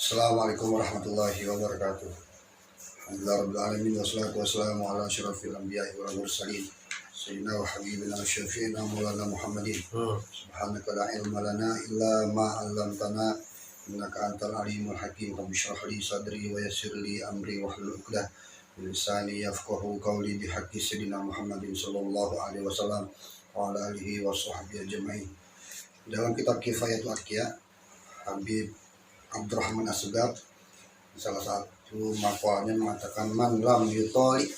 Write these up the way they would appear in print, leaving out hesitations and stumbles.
Assalamualaikum warahmatullahi wabarakatuh. Alhamdulillahirabbil alamin wassalatu wassalamu ala asyrafil anbiya'i wal mursalin sayyidina wa habibina wa syafi'ina maulana Muhammadin. Subhanaka la ilma lana illa ma 'allamtana innaka antal alimul hakim. Rabbi shrah li sadri wa yassir li amri wahlul 'uqdaah min lisani yafqahu qawli bihaqqi sayyidina Muhammadin sallallahu alaihi wasallam wa ala alihi wa sahbihi ajma'in. Dalam kitab Kifayatul Atqiya, Habib Abdurrahman As-Segaf salah satu maqalnya mengatakan man lam yutoli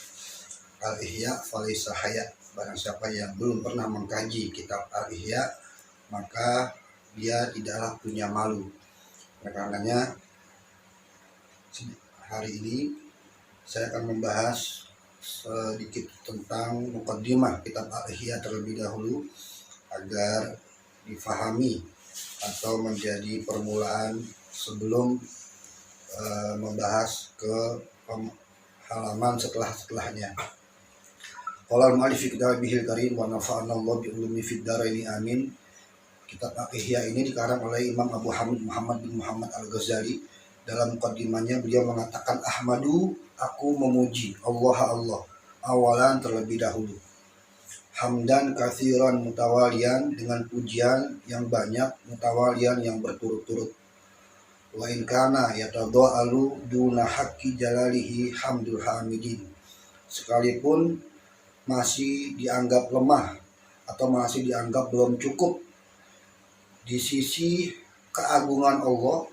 al-ihya falaysa haya. Barang siapa yang belum pernah mengkaji kitab al-ihya maka dia tidaklah punya malu. Oleh karenanya hari ini saya akan membahas sedikit tentang muqaddimah kitab al-ihya terlebih dahulu agar difahami atau menjadi permulaan sebelum membahas ke halaman setelahnya. Qala al-mu'allif fi kitabihil karim wa nafa'ana Allah bi ulumi fid dharaini amin. Kitab Al-Ihya ini dikarang oleh Imam Abu Hamid Muhammad bin Muhammad Al-Ghazali. Dalam muqaddimahnya beliau mengatakan, Ahmadu, aku memuji Allah awalan terlebih dahulu, hamdan katsiran mutawalian, dengan pujian yang banyak, mutawalian yang berturut-turut. Wa in kana yatadha'alu duna haqqi jalalihi hamdul hamidin, sekalipun masih dianggap lemah atau masih dianggap belum cukup di sisi keagungan Allah,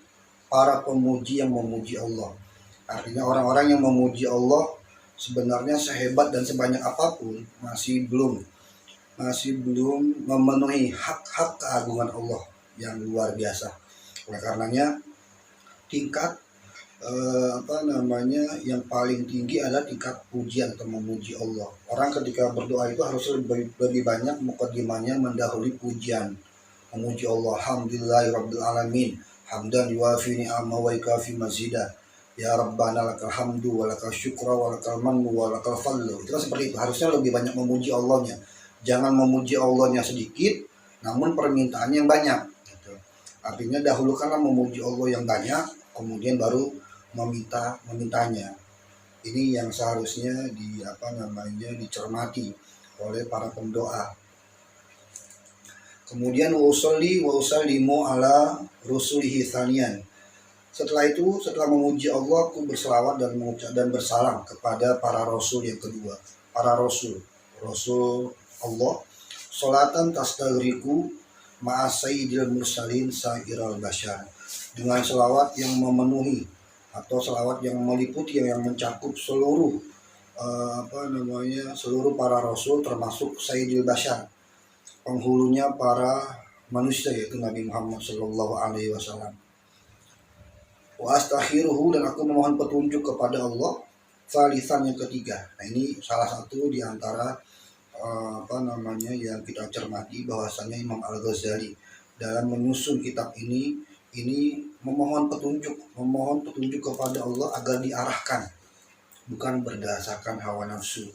para pemuji yang memuji Allah. Artinya orang-orang yang memuji Allah sebenarnya sehebat dan sebanyak apapun masih belum memenuhi hak-hak keagungan Allah yang luar biasa. Oleh karenanya tingkat yang paling tinggi adalah tingkat pujian atau memuji Allah. Orang ketika berdoa itu harus lebih banyak muqaddimahnya mendahului pujian, memuji Allah. Alhamdulillahirabbil alamin, hamdan yuwafi ni'amahu wa yukafi mazidah. Ya Rabbana lakal hamdu wa lakal syukra wa lakal mannu wa lakal fadlu. Itu seperti itu. Harusnya lebih banyak memuji Allahnya. Jangan memuji Allahnya sedikit namun permintaannya yang banyak gitu. Artinya dahulukanlah memuji Allah yang banyak, kemudian baru memintanya. Ini yang seharusnya dicermati oleh para pendoa. Kemudian wa usolli wa usallimu ala rusulihi tsaniyan. Setelah itu, setelah memuji Allah, aku berselawat dan mengucap dan bersalam kepada para rasul yang kedua. Para rasul Allah, salatan tastaghriqu ma'a sayyidil mursalin sa'iral basyar. Dengan selawat yang memenuhi atau selawat yang meliputi, yang mencakup seluruh seluruh para rasul termasuk sayyidil basyar, penghulunya para manusia, yaitu Nabi Muhammad sallallahu alaihi wasallam. Wa astakhiruhu, dan aku memohon petunjuk kepada Allah, salisan yang ketiga. Nah, ini salah satu di antara yang kita cermati bahwasanya Imam Al-Ghazali dalam menyusun kitab ini memohon petunjuk kepada Allah agar diarahkan, bukan berdasarkan hawa nafsu.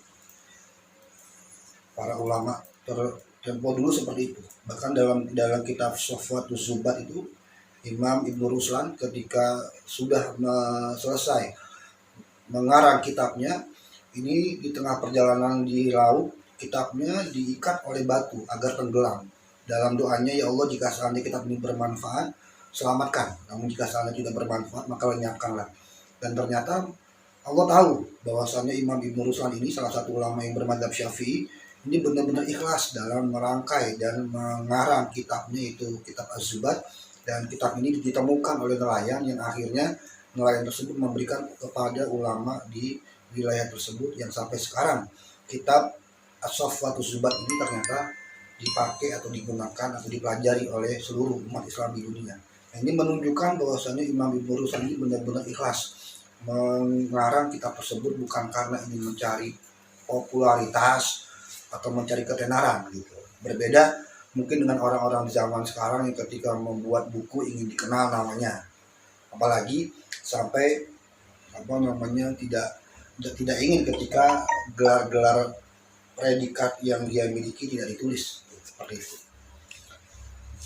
Para ulama tempo dulu seperti itu. Bahkan dalam kitab Sofwatus Zubat itu, Imam Ibnu Ruslan ketika sudah selesai mengarang kitabnya, ini di tengah perjalanan di laut, kitabnya diikat oleh batu agar tenggelam. Dalam doanya, ya Allah, jika seandainya kitab ini bermanfaat, selamatkan. Namun jika seandainya tidak bermanfaat, maka lenyapkanlah. Dan ternyata Allah tahu bahwasannya Imam Ibnu Ruslan ini salah satu ulama yang bermadzhab Syafi'i, ini benar-benar ikhlas dalam merangkai dan mengarang kitabnya, itu kitab Az-Zubat. Dan kitab ini ditemukan oleh nelayan yang akhirnya nelayan tersebut memberikan kepada ulama di wilayah tersebut, yang sampai sekarang kitab As-Sofwatus Zubat ini ternyata dipakai atau digunakan atau dipelajari oleh seluruh umat Islam di dunia. Nah, ini menunjukkan bahwasannya Imam Ibnu Ruslan ini benar-benar ikhlas mengarang kitab tersebut bukan karena ingin mencari popularitas atau mencari ketenaran gitu. Berbeda mungkin dengan orang-orang di zaman sekarang yang ketika membuat buku ingin dikenal namanya, apalagi sampai tidak ingin ketika gelar-gelar predikat yang dia miliki tidak ditulis seperti itu.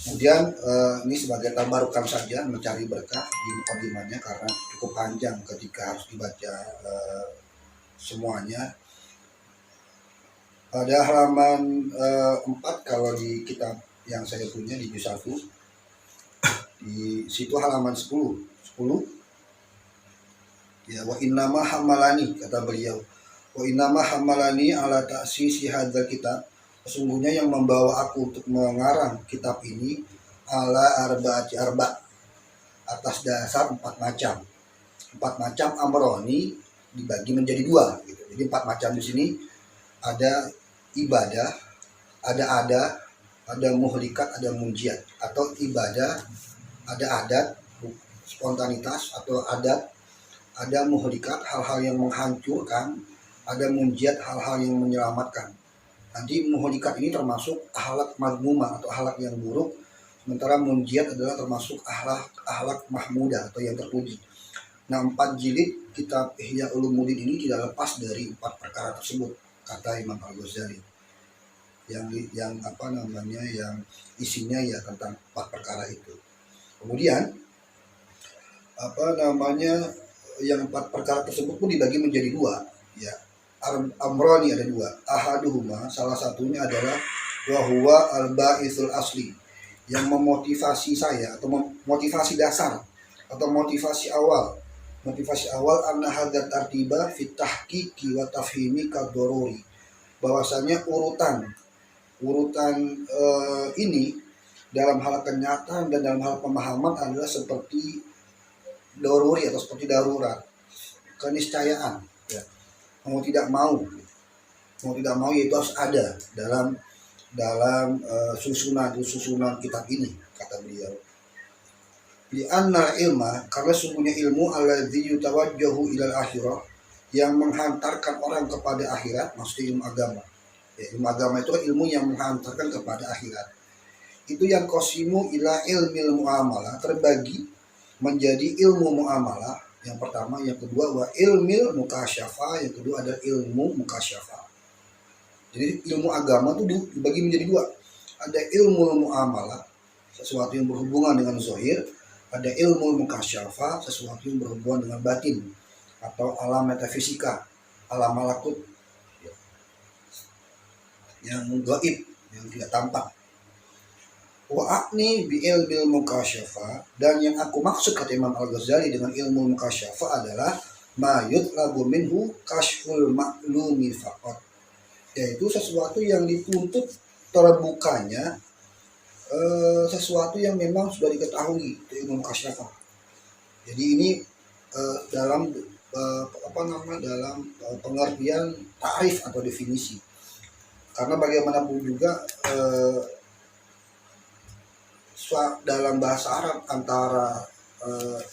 Kemudian ini sebagai tabarukan saja mencari berkah di mukadimahnya karena cukup panjang ketika harus dibaca semuanya. Pada halaman 4 kalau di kitab yang saya punya di juz 1, di situ halaman 10 ya, wa innama hamalani, kata beliau, wa innama hamalani ala ta'sisi hadzal kitab, sesungguhnya yang membawa aku untuk mengarang kitab ini ala arba'ati arba', atas dasar 4 macam amroni dibagi menjadi 2 gitu. Jadi 4 macam di sini ada ibadah, ada muhlikat, ada munjiat. Atau ibadah, ada adat, spontanitas atau adat, ada muhlikat, hal-hal yang menghancurkan, ada munjiat, hal-hal yang menyelamatkan. Nanti muhlikat ini termasuk akhlak madmumah atau akhlak yang buruk, sementara munjiat adalah termasuk akhlak mahmudah atau yang terpuji. Nah, 4 jilid kitab Ihya Ulumuddin ini tidak lepas dari 4 perkara tersebut, kata Imam Al-Ghazali. Yang isinya ya tentang 4 perkara itu. Kemudian yang 4 perkara tersebut pun dibagi menjadi 2 ya. Amroni ada 2. Ahaduhuma, salah satunya adalah wahwa al-ba'isul asli, yang memotivasi saya atau motivasi dasar atau motivasi awal anna hadzat tartiba fit tahqiqi wa tafhimi kadoruri, bahwasanya urutan ini dalam hal kenyataan dan dalam hal pemahaman adalah seperti doruri atau seperti darurat, keniscayaan ya. Mau tidak mau yaitu harus ada dalam susunan kitab ini, kata beliau. Li'anna ilma, karena sungguhnya ilmu alladzi yutawajjahu ilal akhirah, yang menghantarkan orang kepada akhirat, maksudnya ilmu agama. Ya, ilmu agama itu ilmu yang menghantarkan kepada akhirat. Itu yang qasimu ila ilmil muamalah, terbagi menjadi ilmu muamalah yang pertama, yang kedua wa ilmil mukasyafa, yang kedua ada ilmu mukasyafa. Jadi ilmu agama itu dibagi menjadi 2. Ada ilmu muamalah, sesuatu yang berhubungan dengan zahir, ada ilmu mukasyafa, sesuatu yang berhubungan dengan batin atau alam metafisika, alam malakut yang gaib, yang tidak tampak. Wa'akni bi ilmil mukasyafa, dan yang aku maksud, kata Imam Al-Ghazali, dengan ilmu mukasyafa adalah ma yutlabu minhu kashful ma'lumi faqat, yaitu sesuatu yang dituntut terbukanya sesuatu yang memang sudah diketahui, itu ilmu mukasyafa. Jadi ini dalam pengertian ta'rif atau definisi, karena bagaimanapun juga dalam bahasa Arab antara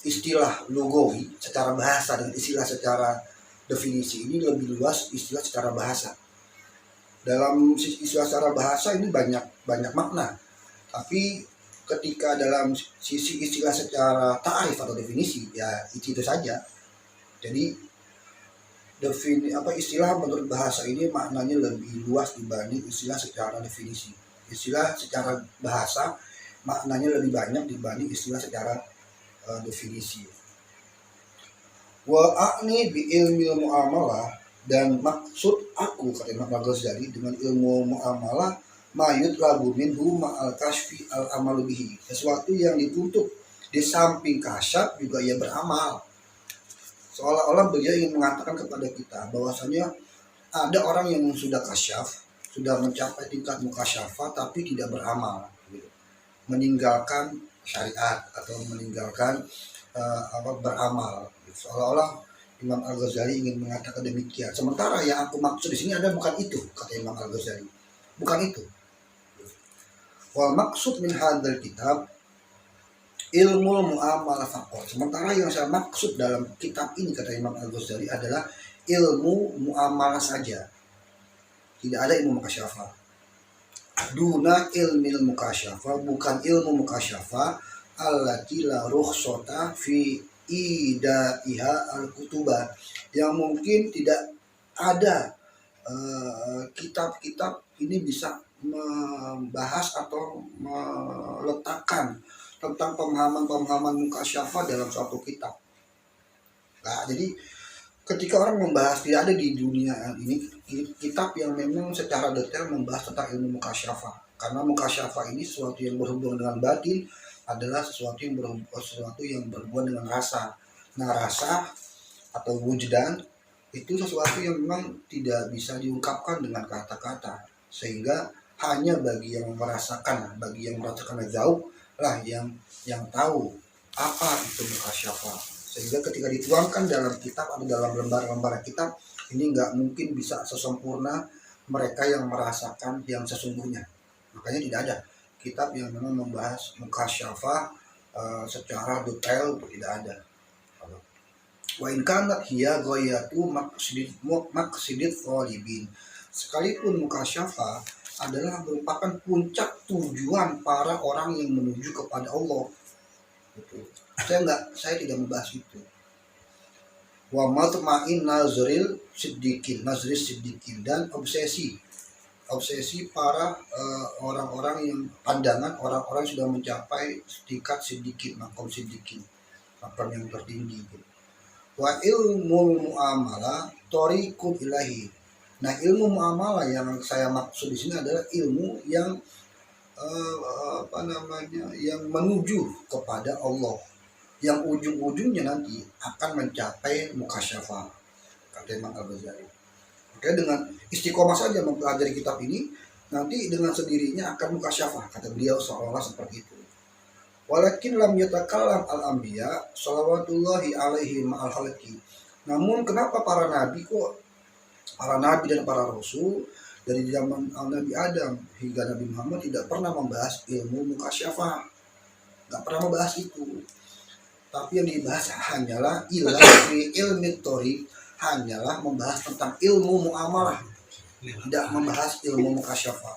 istilah lugawi secara bahasa dengan istilah secara definisi ini lebih luas istilah secara bahasa. Dalam istilah secara bahasa ini banyak makna, tapi ketika dalam sisi istilah secara ta'rif atau definisi ya itu saja. Jadi istilah menurut bahasa ini maknanya lebih luas dibanding istilah secara definisi. Istilah secara bahasa maknanya lebih banyak dibanding istilah secara definisi. Wa a'ni bi ilmil muamalah, dan maksud aku, kata Imam Al-Ghazali, dengan ilmu muamalah mayut labu minhu ma'al kashfi al-amalu bihi, sesuatu yang dituntut di samping kasyaf juga ia beramal. Seolah-olah beliau ingin mengatakan kepada kita bahwasanya ada orang yang sudah kasyaf, sudah mencapai tingkat mukasyafa tapi tidak beramal, meninggalkan syariat atau meninggalkan beramal. Seolah-olah Imam Al-Ghazali ingin mengatakan demikian. Sementara yang aku maksud di sini ada bukan itu, kata Imam Al-Ghazali. Bukan itu. Wal maksud min hadzal kitab ilmu muamalah faqat. Sementara yang saya maksud dalam kitab ini, kata Imam Al-Ghazali, adalah ilmu muamalah saja. Tidak ada ilmu mukasyafah. Duna ilmil mukasyafah, bukan ilmu mukasyafah allati la rukhsata fi idaiha al-kutubah, yang mungkin tidak ada kitab-kitab ini bisa membahas atau meletakkan tentang pemahaman-pemahaman mukasyafah dalam suatu kitab. Nah, jadi ketika orang membahas, tidak ada di dunia ini kitab yang memang secara detail membahas tentang ilmu mukasyafah. Karena mukasyafah ini sesuatu yang berhubungan dengan batin, adalah sesuatu yang berhubungan dengan rasa. Nah, rasa atau wujdan itu sesuatu yang memang tidak bisa diungkapkan dengan kata-kata, sehingga hanya bagi yang merasakan jauh lah yang tahu apa itu mukasyafah. Sehingga ketika dituangkan dalam kitab atau dalam lembar-lembar kitab, ini nggak mungkin bisa sesempurna mereka yang merasakan yang sesungguhnya. Makanya tidak ada kitab yang memang membahas mukasyafah secara detail, tidak ada. Wa in kanat hiya ghayatu maqsidit thalibin. Sekalipun mukasyafah adalah merupakan puncak tujuan para orang yang menuju kepada Allah. Saya tidak membahas itu. Wa matma'in nazril siddiqin dan obsesi para orang-orang yang pandangan orang-orang sudah mencapai tingkat siddiqin, makom siddiqin, makom yang tertinggi. Wa ilmu muamalah thariqul ilahi. Nah, ilmu muamalah yang saya maksud di sini adalah ilmu yang yang menuju kepada Allah, yang ujung-ujungnya nanti akan mencapai mukasyafah, kata Imam Al-Ghazali. Oke, dengan istiqomah saja mempelajari kitab ini, nanti dengan sendirinya akan mukasyafah, kata beliau, seolah-olah seperti itu. Walakin lam yatakallam al-anbiya shalawatullahi alaihi ma'al khalqi. Namun kenapa para nabi dan para rasul dari zaman Nabi Adam hingga Nabi Muhammad tidak pernah membahas ilmu mukasyafah, nggak pernah membahas itu. Tapi yang dibahas hanyalah ilmi thoriq, hanyalah membahas tentang ilmu muamalah, tidak membahas ilmu mukasyafah.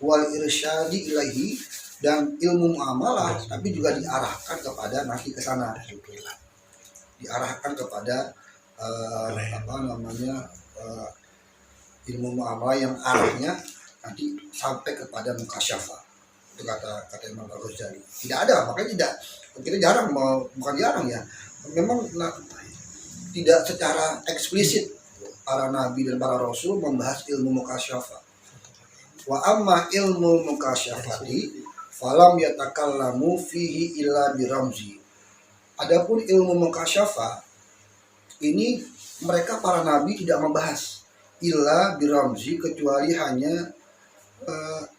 Wal irsyadi ilahi, dan ilmu muamalah tapi juga diarahkan kepada nanti ke sana, diarahkan kepada ilmu muamalah yang arahnya nanti sampai kepada mukasyafah. Itu kata Imam Al-Ghazali. Tidak ada, makanya kita jarang, bukan jarang ya, memang tidak secara eksplisit para nabi dan para rasul membahas ilmu mukasyafah. Wa amma ilmu mukasyafati falam yatakallamu fihi illa biramzi. Adapun ilmu mukasyafah ini mereka para nabi tidak membahas illa biramzi, kecuali hanya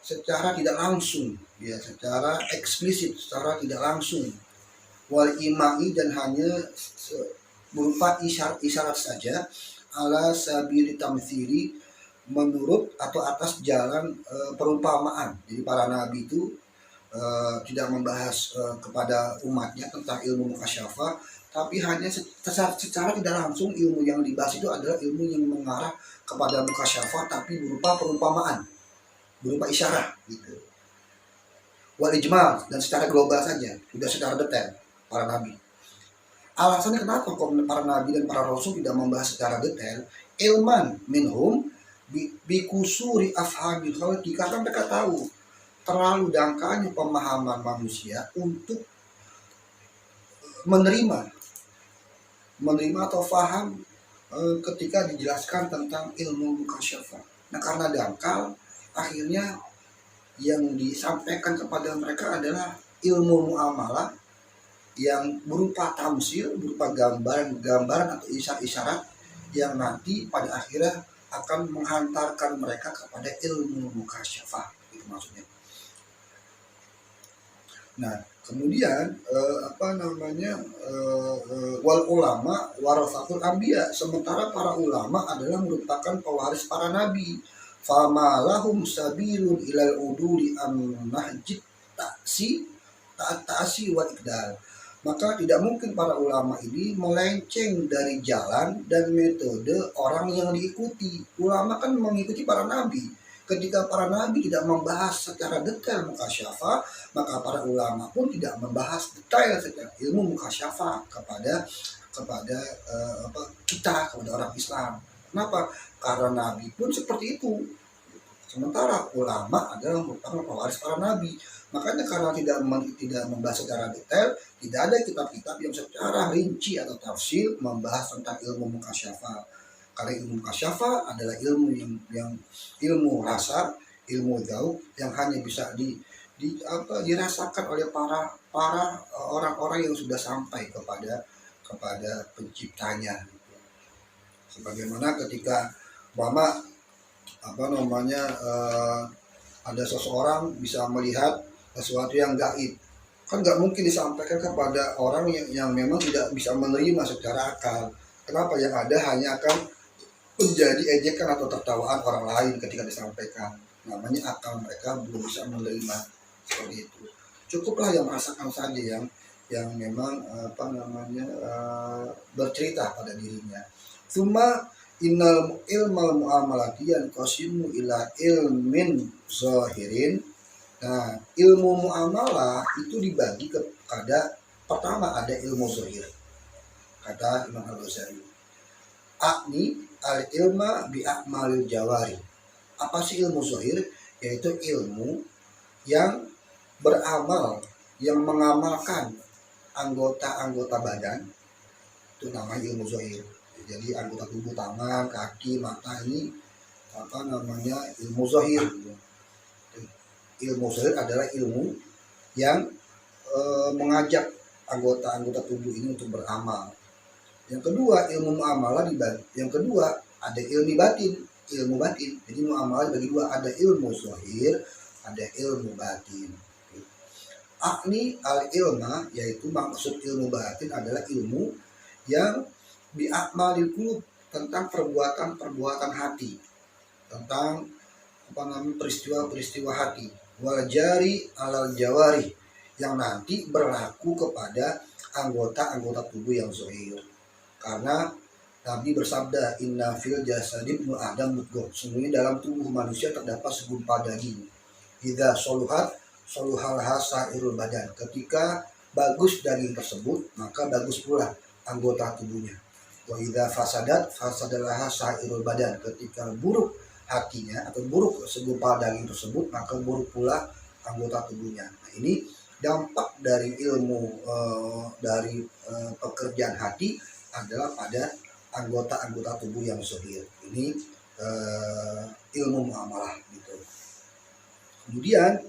secara tidak langsung, ya, secara eksplisit, secara tidak langsung. Wal imai, dan hanya berupa isyarat saja, ala sabili tamthili, menurut atau atas jalan perumpamaan. Jadi para nabi itu tidak membahas kepada umatnya tentang ilmu mukasyafah, tapi hanya secara tidak langsung ilmu yang dibahas itu adalah ilmu yang mengarah kepada mukasyafah, tapi berupa perumpamaan, berupa isyarat gitu. Wal ijmal, dan secara global saja, tidak secara detail para nabi. Alasannya kenapa para nabi dan para rasul tidak membahas secara detail? Ilman minhum bikusuri afhamil khalqi, karena mereka tahu terlalu dangkalnya pemahaman manusia untuk menerima atau faham ketika dijelaskan tentang ilmu mukasyafah. Nah, karena dangkal, akhirnya yang disampaikan kepada mereka adalah ilmu muamalah yang berupa tamsil, berupa gambaran atau isyarat yang nanti pada akhirnya akan menghantarkan mereka kepada ilmu mukasyafah, itu maksudnya. Nah, kemudian wal ulama warasatul anbiya, sementara para ulama adalah merupakan pewaris para nabi. Fama lahum sabilun ilal uduli an nahjit ta'asi wal ikdal. Maka tidak mungkin para ulama ini melenceng dari jalan dan metode orang yang diikuti. Ulama kan mengikuti para nabi. Ketika para nabi tidak membahas secara detail mukasyafah, maka para ulama pun tidak membahas detail secara ilmu mukasyafah kepada kita, kepada orang Islam. Kenapa? Karena nabi pun seperti itu. Sementara ulama adalah merupakan pewaris para nabi. Makanya karena tidak membahas secara detail, tidak ada kitab-kitab yang secara rinci atau tafsir membahas tentang ilmu mukasyafah. Karena ilmu mukasyafah adalah ilmu yang ilmu rasa, ilmu gaib yang hanya bisa dirasakan oleh para orang-orang yang sudah sampai kepada penciptanya. Sebagaimana ketika Mama ada seseorang bisa melihat sesuatu yang gaib, kan nggak mungkin disampaikan kepada orang yang memang tidak bisa menerima secara akal. Kenapa? Yang ada hanya akan menjadi ejekan atau tertawaan orang lain ketika disampaikan. Namanya akal mereka belum bisa menerima seperti itu. Cukuplah yang merasakan saja, yang memang bercerita pada dirinya. Cuma innal ilmal muamalati yanqasimu ila ilmin zahirin. Nah, ilmu muamalah itu dibagi kepada, pertama ada ilmu zahir. Kata Imam Al-Ghazali, akni al-ilma bi a'malil jawari. Apa sih ilmu zahir? Yaitu ilmu yang beramal, yang mengamalkan anggota-anggota badan, itu namanya ilmu zahir. Jadi anggota tubuh, tangan, kaki, mata, ini ilmu zahir. Ilmu zahir adalah ilmu yang mengajak anggota-anggota tubuh ini untuk beramal. Yang kedua, ilmu muamalah dibagi. Yang kedua, ada ilmu batin. Jadi muamalah dibagi dua, ada ilmu zahir, ada ilmu batin. Akni al-ilma, yaitu maksud ilmu batin adalah ilmu yang bi'akmalil qulub, tentang perbuatan hati, tentang peristiwa-peristiwa hati, wal jari alal jawari, yang nanti berlaku kepada anggota-anggota tubuh yang zahir. Karena Nabi bersabda, inna fil jasadi ibnu adam mudghah, sesungguhnya dalam tubuh manusia terdapat segumpal daging. Idza soluhat soluhal hasairul badan, ketika bagus daging tersebut maka bagus pula anggota tubuhnya. Wa idza fasadat fasadalah sairul badan, ketika buruk hatinya atau buruk segumpal daging tersebut maka buruk pula anggota tubuhnya. Nah, ini dampak dari ilmu pekerjaan hati adalah pada anggota-anggota tubuh yang zahir. Ini ilmu muamalah gitu. Kemudian